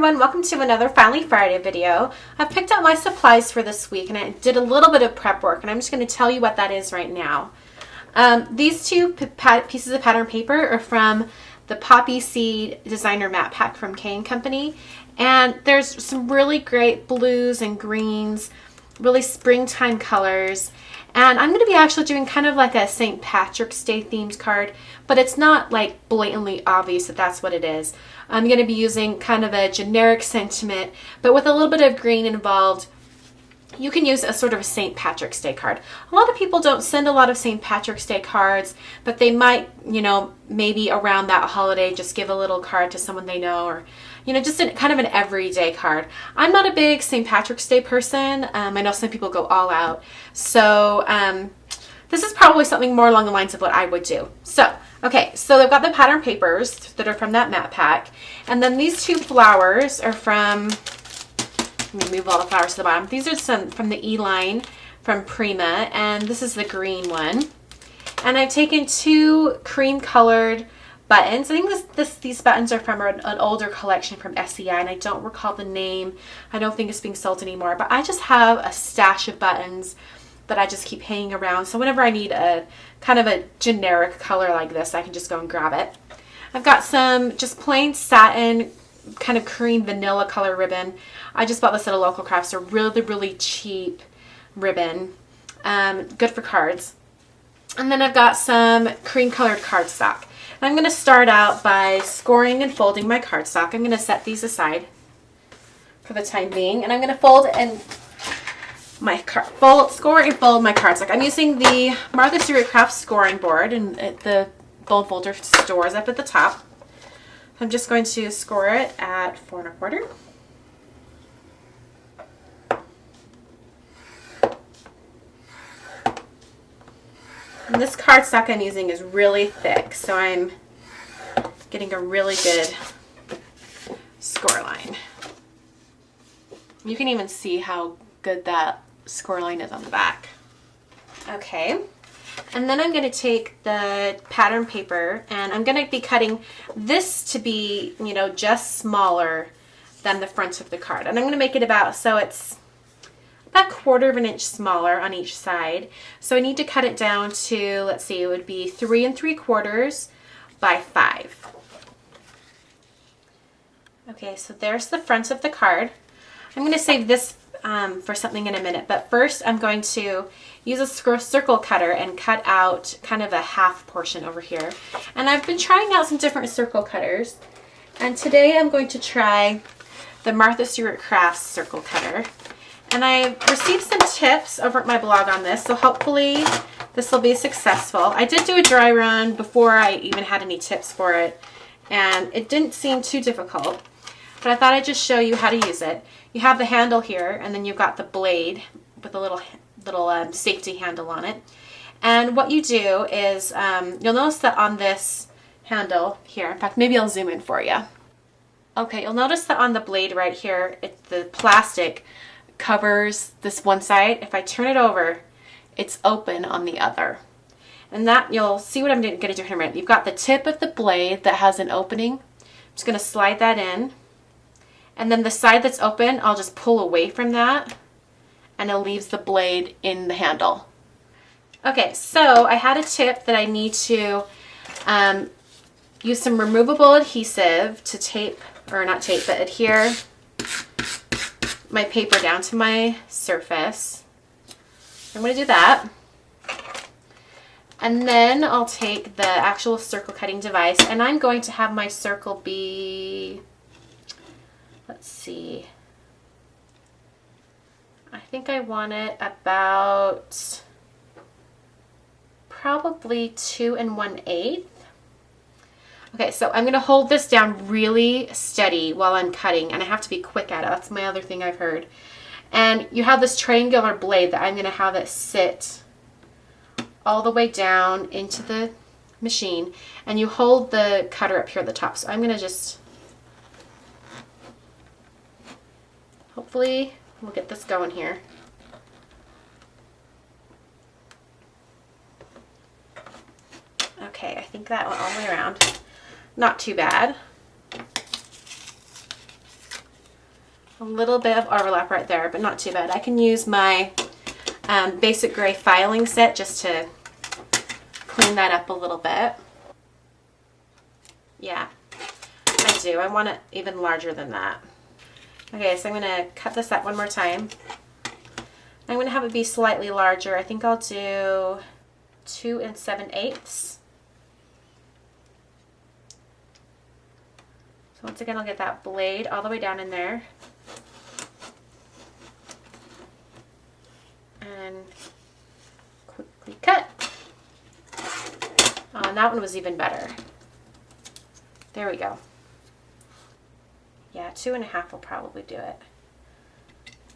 everyone, welcome to another Finally Friday video. I've picked out my supplies for this week and I did a little bit of prep work and I'm just going to tell you what that is right now. These two pieces of pattern paper are from the Poppy Seed Designer Matte Pack from K & Company, and there's some really great blues and greens, really springtime colors. And I'm going to be actually doing kind of like a St. Patrick's Day themed card, but it's not like blatantly obvious that that's what it is. I'm going to be using kind of a generic sentiment, but with a little bit of green involved. You can use a sort of a St. Patrick's Day card. A lot of people don't send a lot of St. Patrick's Day cards, but they might, maybe around that holiday just give a little card to someone they know, or, just kind of an everyday card. I'm not a big St. Patrick's Day person. I know some people go all out. So this is probably something more along the lines of what I would do. So they've got the pattern papers that are from that matte pack. And then these two flowers are from... Let me move all the flowers to the bottom. These are some from the E-line from Prima, and this is the green one. And I've taken two cream colored buttons. I think these buttons are from an older collection from SEI, and I don't recall the name. I don't think it's being sold anymore, but I just have a stash of buttons that I just keep hanging around. So whenever I need a kind of a generic color like this, I can just go and grab it. I've got some just plain satin kind of cream vanilla color ribbon. I just bought this at a local craft store. Really, really cheap ribbon. Good for cards. And then I've got some cream colored cardstock. And I'm going to start out by scoring and folding my cardstock. I'm going to set these aside for the time being. And I'm going to score and fold my cardstock. I'm using the Martha Stewart Craft scoring board, and the fold folder stores up at the top. I'm just going to score it at 4 1/4. And this cardstock I'm using is really thick, so I'm getting a really good score line. You can even see how good that score line is on the back. Okay. And then I'm going to take the pattern paper and I'm going to be cutting this to be, just smaller than the front of the card. And I'm going to make it so it's about 1/4 inch smaller on each side. So I need to cut it down to, let's see, it would be 3 3/4 by 5. Okay, so there's the front of the card. I'm going to save this for something in a minute, but first I'm going to use a circle cutter and cut out kind of a half portion over here. And I've been trying out some different circle cutters, and today I'm going to try the Martha Stewart Crafts circle cutter. And I received some tips over at my blog on this, so hopefully this will be successful. I did do a dry run before I even had any tips for it, and it didn't seem too difficult. But I thought I'd just show you how to use it. You have the handle here, and then you've got the blade with a little safety handle on it. And what you do is, you'll notice that on this handle here, in fact, maybe I'll zoom in for you. Okay, you'll notice that on the blade right here, the plastic covers this one side. If I turn it over, it's open on the other. And that, you'll see what I'm going to do here in a minute. You've got the tip of the blade that has an opening. I'm just going to slide that in. And then the side that's open, I'll just pull away from that, and it leaves the blade in the handle. Okay, so I had a tip that I need to use some removable adhesive to tape, or not tape, but adhere my paper down to my surface. I'm going to do that. And then I'll take the actual circle cutting device, and I'm going to have my circle be... Let's see. I think I want it about probably 2 1/8. Okay, so I'm going to hold this down really steady while I'm cutting, and I have to be quick at it. That's my other thing I've heard. And you have this triangular blade that I'm going to have it sit all the way down into the machine, and you hold the cutter up here at the top. So I'm going to just... Hopefully we'll get this going here. Okay, I think that went all the way around. Not too bad. A little bit of overlap right there, but not too bad. I can use my basic gray filing set just to clean that up a little bit. Yeah, I do. I want it even larger than that. Okay, so I'm going to cut this up one more time. I'm going to have it be slightly larger. I think I'll do 2 7/8. So once again, I'll get that blade all the way down in there. And quickly cut. Oh, and that one was even better. There we go. Yeah, 2 1/2 will probably do it.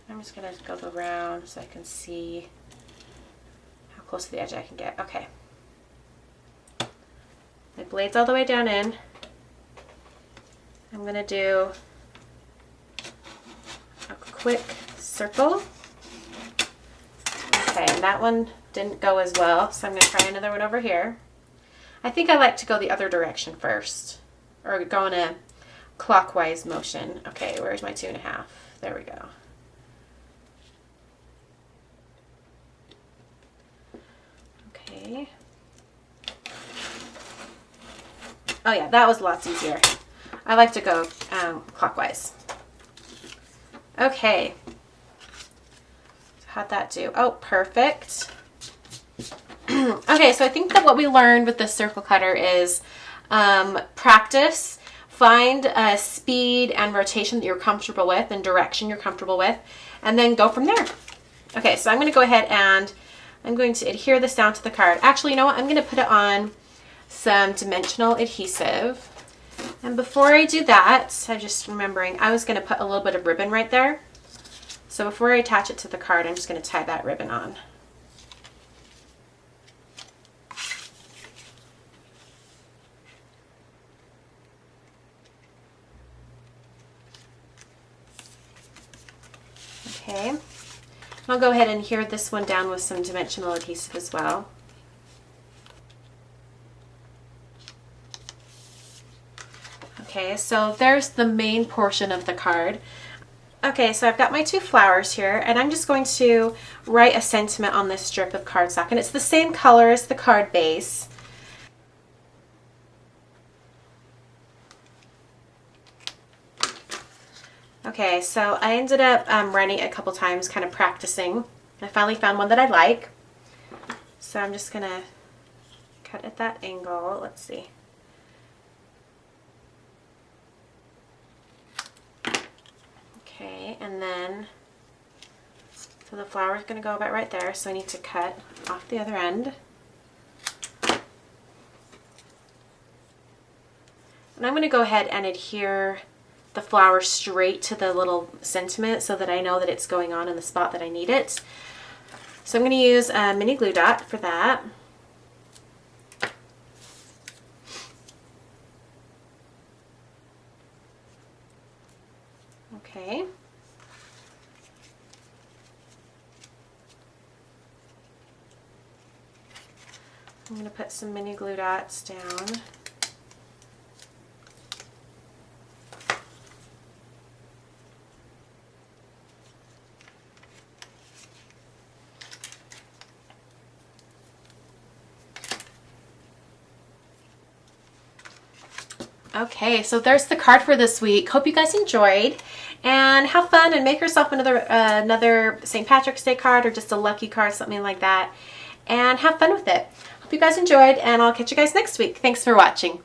I'm just going to go around so I can see how close to the edge I can get. Okay. My blade's all the way down in. I'm going to do a quick circle. Okay, and that one didn't go as well, so I'm going to try another one over here. I think I like to go the other direction first, or go in a clockwise motion. Okay, where's my 2 1/2? There we go. Okay. Oh yeah, that was lots easier. I like to go clockwise. Okay. How'd that do? Oh, perfect. Okay, so I think that what we learned with the circle cutter is practice. Find a speed and rotation that you're comfortable with and direction you're comfortable with, and then go from there. Okay, so I'm going to go ahead and I'm going to adhere this down to the card. Actually, you know what? I'm going to put it on some dimensional adhesive. And before I do that, I'm just remembering I was going to put a little bit of ribbon right there. So before I attach it to the card, I'm just going to tie that ribbon on. Okay, I'll go ahead and adhere this one down with some dimensional adhesive as well. Okay, so there's the main portion of the card. Okay, so I've got my 2 flowers here, and I'm just going to write a sentiment on this strip of cardstock, and it's the same color as the card base. Okay, so I ended up running it a couple times, kind of practicing. I finally found one that I like. So I'm just going to cut at that angle. Let's see. Okay, and then, so the flower is going to go about right there, so I need to cut off the other end. And I'm going to go ahead and adhere the flower straight to the little sentiment so that I know that it's going on in the spot that I need it. So I'm going to use a mini glue dot for that. Okay. I'm going to put some mini glue dots down. Okay, so there's the card for this week. Hope you guys enjoyed, and have fun and make yourself another St. Patrick's Day card or just a lucky card, something like that, and have fun with it. Hope you guys enjoyed, and I'll catch you guys next week. Thanks for watching.